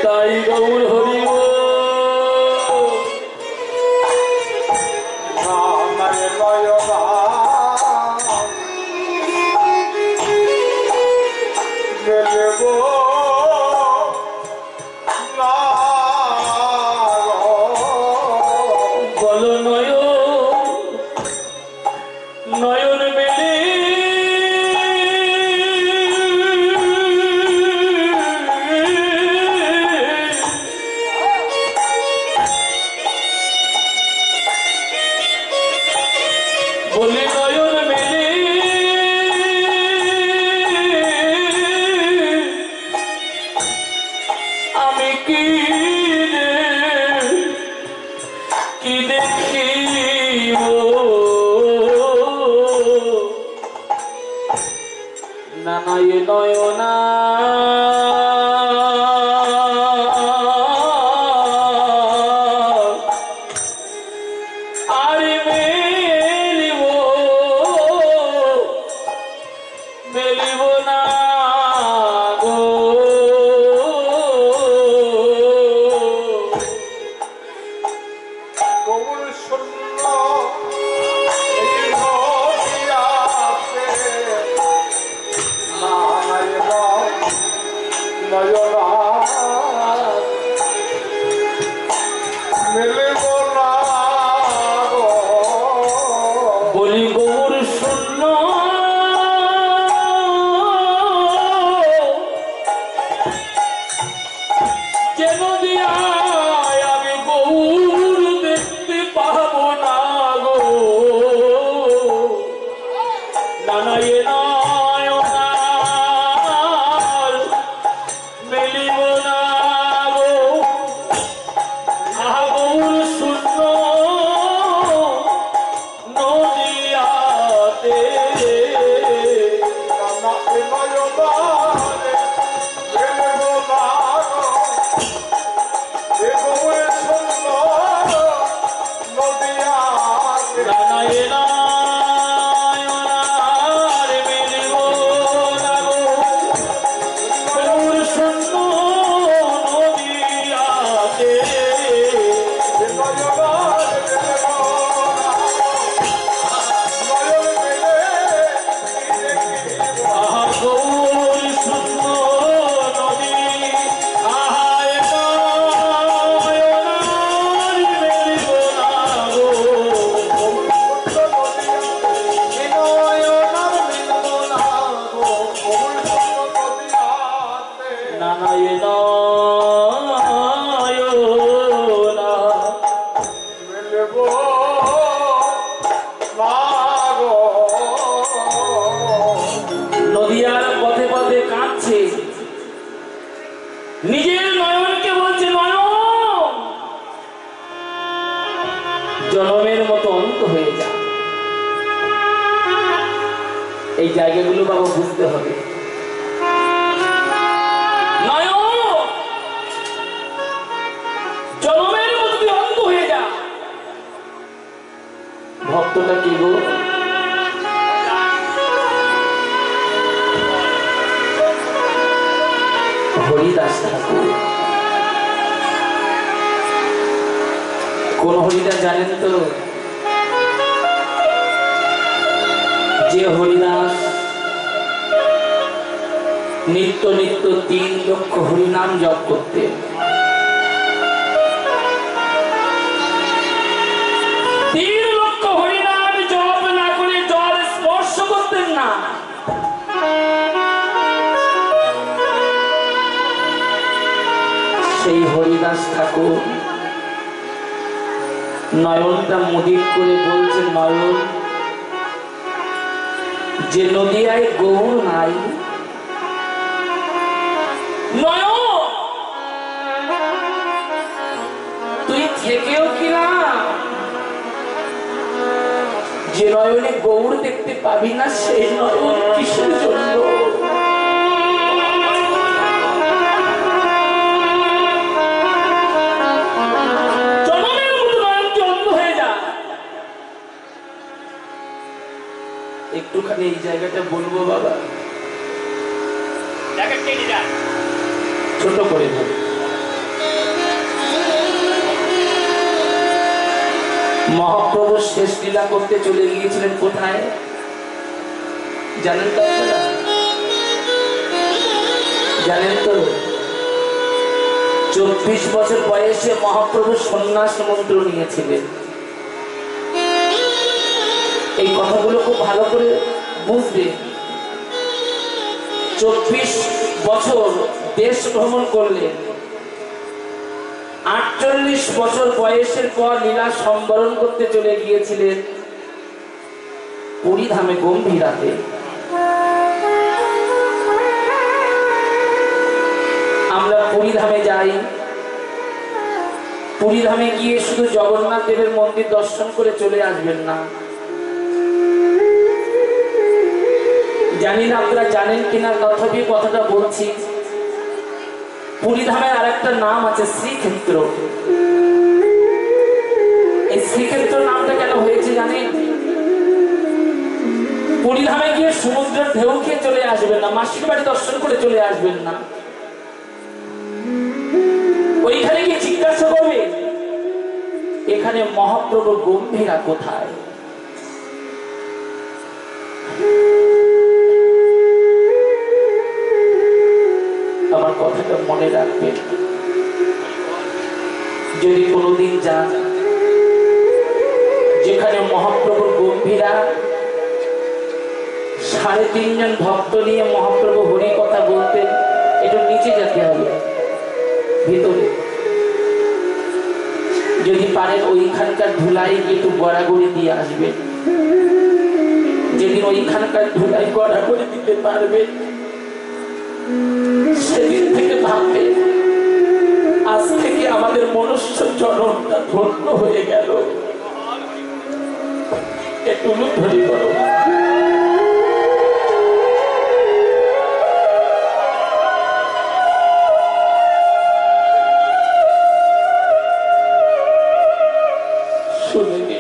তাই গৌর হরিব বলো নয়ন মেলে বলে নয়ন মেলে আমি কি দেখিব নানায় নয়না আরে মেলিব না গো গৌর শূন্য বলি গৌর শূন্য যেন দিয়ায় আমি গৌর দেখতে পাবো না গো নানায় নয়নার মেলিব না গো আহা গৌর শূন্য নদিয়াতে নানায় নয়নার মেলিব না গো গৌর শূন্য নদিয়াতে আহা গৌর শূন্য নদী আহায় নয়নার মেলিব না গো নানায় নয়না নদিয়ার পথে পথে কাঁদছে নিজের নয়নকে বলছে নয়ন জনমের মতো অন্ত হয়ে যা এই জায়গাগুলো বাবা বুঝতে হবে নয়ন জনমের মতো তুই অন্ত হয়ে যা ভক্তটা কি গো হরিদাস ঠাকুর কোন হরিদাস জানেন তো যে হরিদাস নিত্য নিত্য 3 লক্ষ হরিনাম জপ করতেন 3 লক্ষ হরিনাম জপ না করে জল স্পর্শ করতেন না সেই হরিদাস ঠাকুর নয়নটা মুদির করে বলছে নয়ন যে নদিয়ায় গৌর নাই নয়ন তুই থেকেও কিনা যে নয়নে গৌর দেখতে পাবি না সেই নয়ন কিসের জন্য একটুখানি এই জায়গাটা বলবো বাবা ছোট করে ধরে। মহাপ্রভু শেষ লীলা করতে চলে গিয়েছিলেন কোথায় জানেন তো আপনারা? জানেন তো 24 বছর বয়সে মহাপ্রভু সন্ন্যাস মন্ত্র নিয়েছিলেন। এই কথাগুলো খুব ভালো করে বুঝবে। 24 বছর দেশ ভ্রমণ করলেন। 48 বছর বয়সের পর লীলা সম্বরণ করতে চলে গিয়েছিলেন পুরী ধামে গম্ভীরাতে। আমরা পুরী ধামে যাই, পুরী ধামে গিয়ে শুধু জগন্নাথ দেবের মন্দির দর্শন করে চলে আসবেন না। জানি না আপনারা জানেন কিনা, তথাপি কথাটা বলছি। পুরী ধামের আর একটা নাম আছে শ্রীক্ষেত্র। এই শ্রীক্ষেত্র নামটা কেন হয়েছে জানেন? পুরী ধামে গিয়ে সমুদ্রের ঢেউ খেয়ে চলে আসবেন না, মাসির বাড়ি দর্শন করে চলে আসবেন না। ওইখানে গিয়ে জিজ্ঞাসা করবে এখানে মহাপ্রভুর গম্ভীরা কোথায়। আমার কথাটা মনে রাখবেন। যদি কোনোদিন যান যেখানে মহাপ্রভুর গম্ভীরা 3.5 জন ভক্ত নিয়ে মহাপ্রভু হরি কথা বলতেন, একটু নিচে যেতে হবে, ভিতরে যদি পারেন ওইখানকার ধুলাই একটু গড়াগড়ি দিয়ে আসবেন। যেদিন ওইখানকার ধুলাই গড়াগড়ি দিতে পারবেন সেদিন থেকে ভাববে আজ থেকে আমাদের মনুষ্য জন্মটা ধন্য হয়ে গেল। একটু ধরি করো। শুনে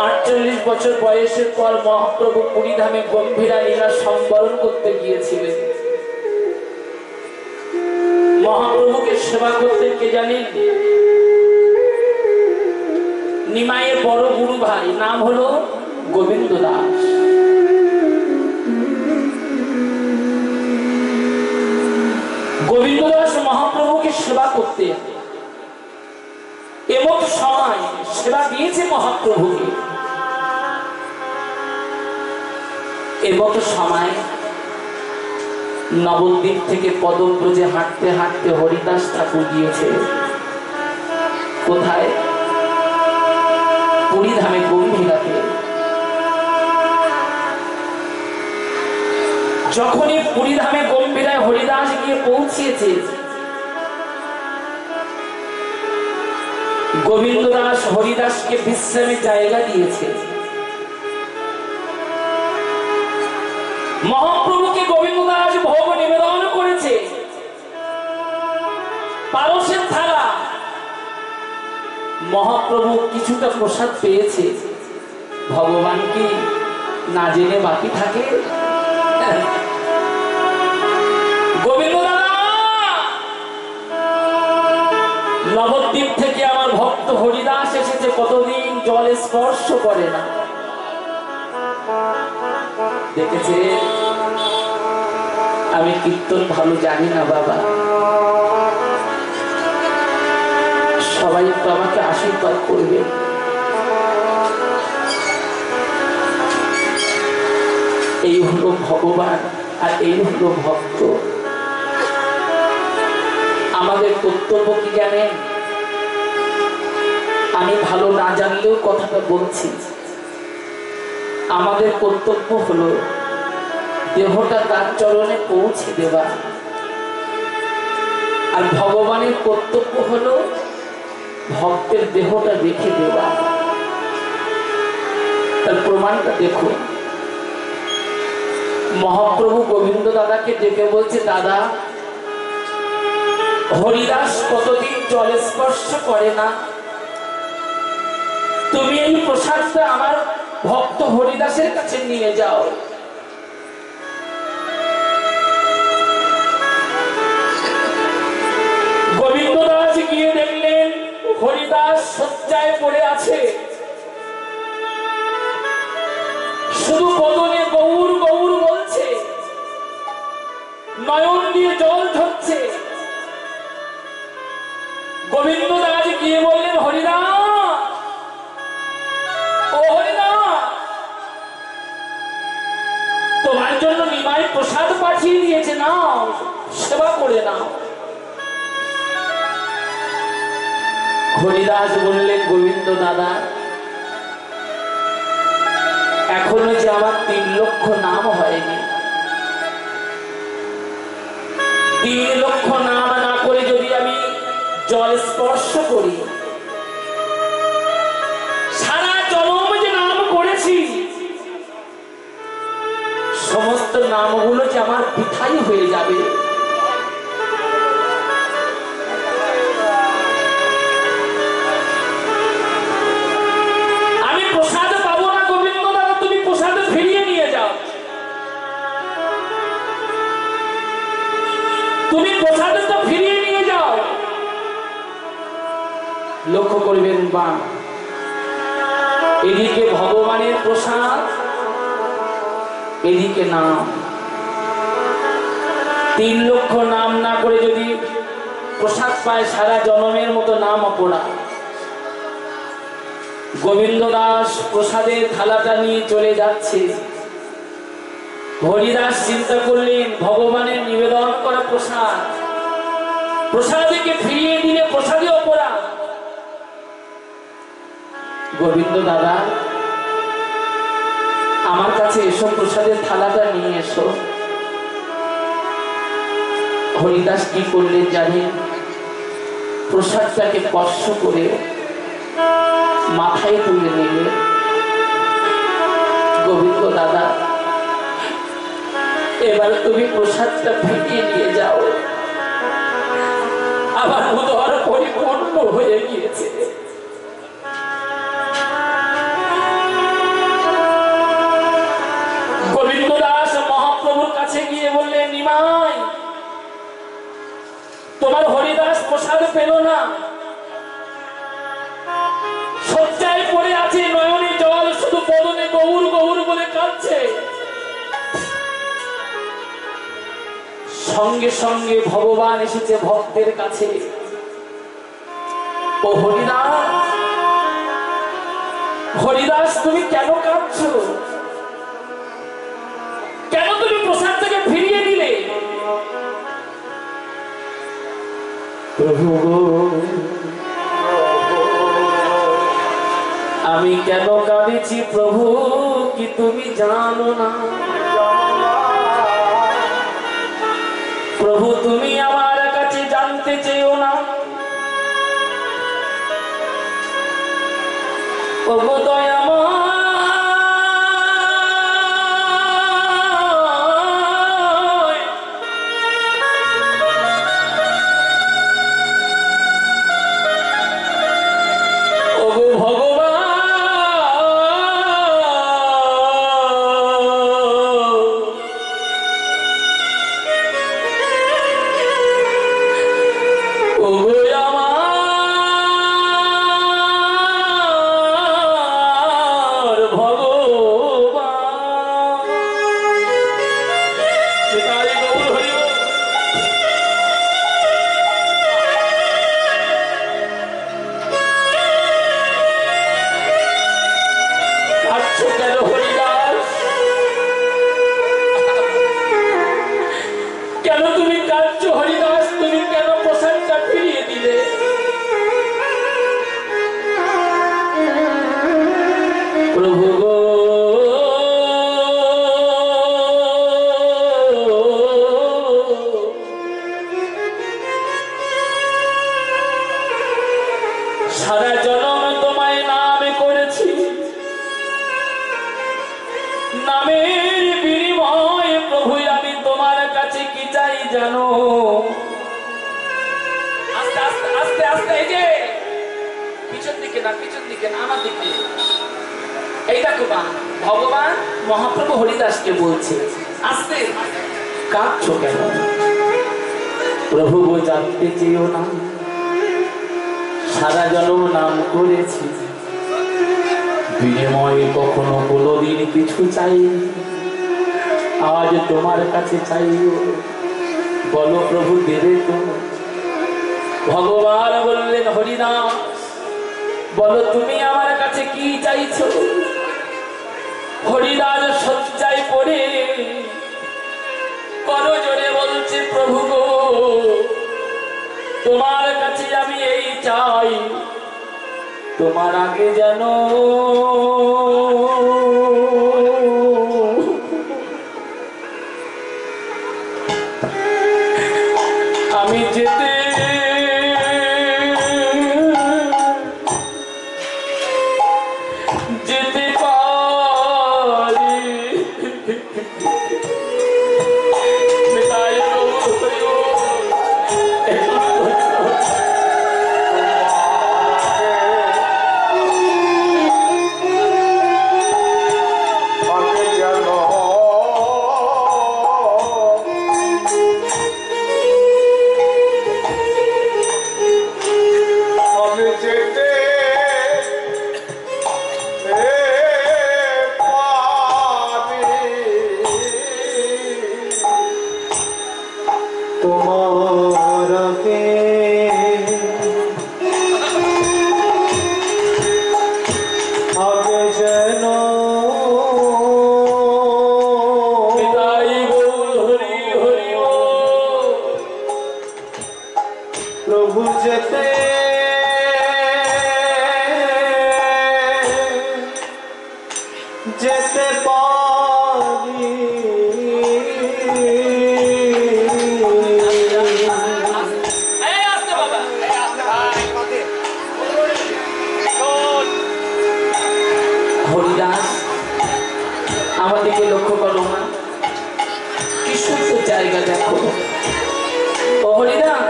48 বছর বয়সের পর মহাপ্রভু পুরী ধামে গম্ভীরা লীলা সম্বরণ করতে গিয়েছিলেন। মহাপ্রভুকে সেবা করতে কে জানেন? নিমাইয়ের বড় গুরু ভাই, নাম হলো গোবিন্দ দাস। গোবিন্দ দাস মহাপ্রভুকে সেবা করতে এমন সময় সেবা দিয়েছে মহাপ্রভুকে। এমন সময় নবদ্বীপ থেকে পদব্রজে হাঁটতে হাঁটতে হরিদাস ঠাকুর গিয়েছে কোথায়? পুরী ধামে গম্ভীরাতে। যখনই পুরী ধামে গম্ভীরায় হরিদাস গিয়ে পৌঁছিয়েছে, গোবিন্দ দাস হরিদাসকে বিশ্রামের জায়গা দিয়েছে। মহাপ্রভুকে গোবিন্দ দাস ভোগ নিবেদন করেছে, পারসের থালা। মহাপ্রভু কিছুটা প্রসাদ পেয়েছে। ভগবান কি না জেনে বাকি থাকে? গোবিন্দ দাদা, নবদ্বীপ থেকে আমার ভক্ত হরিদাস এসেছে, কতদিন জল স্পর্শ করে না। দেখেছে আমি কীর্তন ভালো জানি না বাবা, সবাই তো আমাকে আশীর্বাদ করবে। এই হলো ভগবান আর এই হলো ভক্ত। আমাদের কর্তব্য কি জানেন? আমি ভালো না জানলেও কথাটা বলছি। আমাদের কর্তব্য হলো দেহটা তার চরণে পৌঁছে দেওয়া, আর ভগবানের কর্তব্য হলো ভক্তের দেহটা রেখে দেওয়া। তার প্রমাণটা দেখুন। মহাপ্রভু গোবিন্দ দাদাকে ডেকে বলছে, দাদা, হরিদাস কতদিন জল স্পর্শ করে না, তুমি এই প্রসাদটা আমার ভক্ত হরিদাসের কাছে নিয়ে যাও। হরিদাস শয্যায় পড়ে আছে, শুধু বদনে গৌর গৌর বলছে, নয়ন দিয়ে জল ঝরছে। গোবিন্দ দাস গিয়ে বললেন, হরিদাস, ও হরিদাস, তোমার জন্য নিমাই প্রসাদ পাঠিয়ে দিয়েছে, নাও সেবা করে নাও। হরিদাস বললেন, গোবিন্দ দাদা, এখনো যে আমার 3 লক্ষ নাম হয়নি, 3 লক্ষ নাম না করে যদি আমি জল স্পর্শ করি, সারা জন্ম যে নাম করেছি সমস্ত নামগুলো যে আমার বৃথাই হয়ে যাবে। আমি প্রসাদ পাবো না গোবিন্দ দাদা, তুমি প্রসাদ ফিরিয়ে নিয়ে যাও। তুমি প্রসাদ তো ফিরিয়ে নিয়ে যাও। লক্ষ্য করবেন বা, এদিকে ভগবানের প্রসাদ, এদিকে নাম। 3 লক্ষ নাম না করে যদি প্রসাদ পায়, সারা জন্মের মতো নাম অপরাধ। গোবিন্দ দাস প্রসাদের থালাটা নিয়ে চলে যাচ্ছে। হরিদাস চিন্তা করলেন, ভগবানের নিবেদন করা প্রসাদ, প্রসাদকে ফিরিয়ে দিলে প্রসাদে অপরাধ। গোবিন্দ দাদা, আমার কাছে এসো, প্রসাদের থালাটা নিয়ে এসো। হরিদাস কি করলেন জানেন? প্রসাদটাকে স্পর্শ করে মাথায় তুলে নিলেন। গোবিন্দ দাদা, এবার তুমি প্রসাদটা ফিরিয়ে নিয়ে যাও, আমার উদর পরিপূর্ণ হয়ে গিয়েছে। গোবিন্দ দাস মহাপ্রভুর কাছে গিয়ে বললেন, নিমাই, তোমার হরিদাস প্রসাদ পেল না, শয্যায় পড়ে আছে, নয়নে জল, শুধু বদনে গৌর গৌর বলে কাঁদছে। সঙ্গে সঙ্গে ভগবান এসেছে ভক্তের কাছে। ও হরিদাস, হরিদাস, তুমি কেন কাঁদছো? কেন তুমি প্রসাদটাকে ফিরিয়ে দিলে? প্রভু, আমি কেন কাঁদিছি প্রভু, কি তুমি জানো না? প্রভু, তুমি আমার কাছে জানতে চেয়েও না। ওগো দয়াময়, ওগো ভগবান, ওগো আমার ভগবান। পিতারি গৌর হরি বল। কাঁদছো কেন হরিদাস? কেন তুমি কাঁদছো হরিদাস? তুমি কেন প্রসাদটা ফিরিয়ে দিলে? প্রভু গো, সারা জন্ম তোমায় নামে করেছি, নামের বিনিময়ে প্রভু আমি তোমার কাছে কি চাই জানো? আস্তে আস্তে আস্তে আস্তে, এই যে পিছন দিকে না, পিছন দিকে না, আমার দিকে। এই দেখো মা, ভগবান মহাপ্রভু হরিদাসকে বলছে, আস্তে। কাঁদছো কেন? প্রভু গো, জানতে চেয়েও না, সারা জনম নাম করেছি, বিনিময়ে কখনো কোনোদিন কিছু চাইনি। আজ তোমার কাছে চাইব, বলো প্রভু দেবে তো? ভগবান বললেন, হরিদাস বলো তুমি আমার কাছে কি চাইছো? হরিদাস শয্যায় পড়ে করজোড়ে বলছে, প্রভু গো তোমার কাছে আমি এই চাই, তোমার আগে যেন আমি যেতে যেতে পারি। প্রভু যেতে যেতে পারি। হরিদাস আমাদেরকে লক্ষ্য করো না, কি সুন্দর জায়গা দেখো। ও হরিদাস,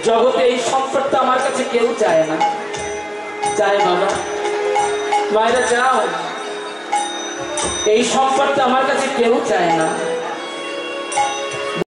জগতে এই সম্পদটা আমার কাছে কেউ চায় না। চায় বাবা, মায়েরা চাও? এই সম্পদটা আমার কাছে কেউ চায় না।